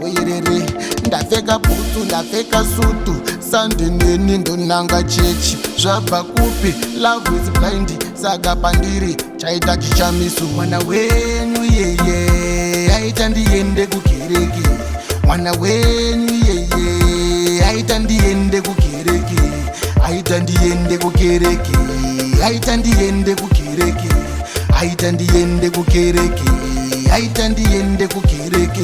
Weyerere, ndapfeka bhutsu, ndapfeka sutu, sandineni ndonanga chechi. Zvabva kupi, love is blind, saka pandiri chaita chishamiso. Mwana wenyu yeye, aita ndiende kukereke. Mwana wenyu yeye, aita ndiende kukereke. Aita ndiende kukereke. Aita ndiende kukereke. Aita ndiende kukereke. Aita ndiende kukereke.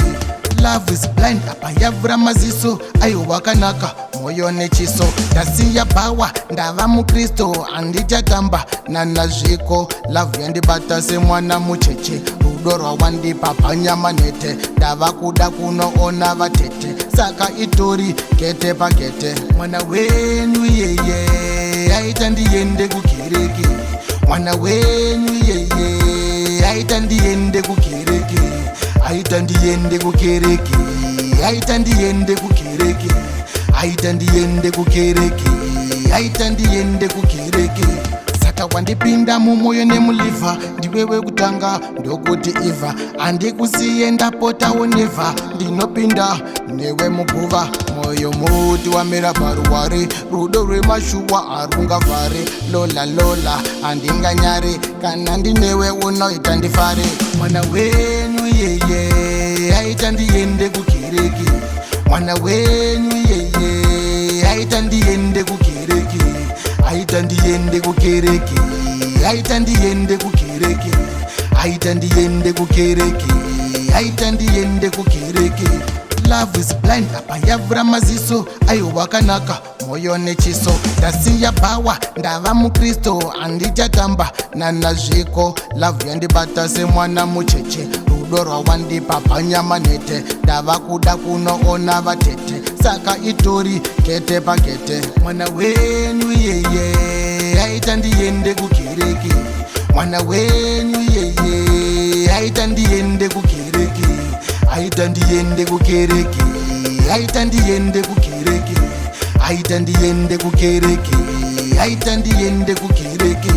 Love is blind, apa yavura maziso, ayo wakanaka, moyo nechiso. Ndasiya bhawa, ndava mukristo, andichatamba nanazviko. Love yandibata semwana mucheche, rudo rwawandipa panyama nete. Ndava kuda kunoona vatete, saka itori gete pagete. Mwana wenyu yeye, aita ndiende kukereke. Mwana wenyu yeye, aita ndiende kukereke. Aita ndiende kukereke. Aita ndiende kukereke. Aita ndiende kukereke. Aita ndiende kukereke. Saka wandipinda mumoyo nemuliva, ndiwewe kutanga ndokuti iva. Andikusiye ndapotawo neva, ndinopinda newe muguva. Moyo muti wamera paruware, rudo rwemashuwa arungavhare. Lola lola handinganyare, kana ndinewe unoita ndifare. Mwana wenyu yeye, aita ndiende kukereke. Mwana wenyu yeye, aita ndiende kukereke. Aita ndiende kukereke. Aita ndiende kukereke. Aita ndiende kukereke. Aita ndiende kukereke. Love is blind, apa yavura maziso, ayo wakanaka, moyo nechiso. Ndasiya bhawa, ndava mukristo, andichatamba nanazviko. Love yandibata semwana mucheche, rudo rwawandipa panyama nete. Ndava kuda kunoona vatete, saka itori gete pagete. Mwana wenyu yeye, aita ndiende kukereke. Mwana wenyu yeye, aita ndiende kukereke. Aita ndiende kukereke. Aita ndiende kukereke. Aita ndiende kukereke. Aita ndiende kukereke.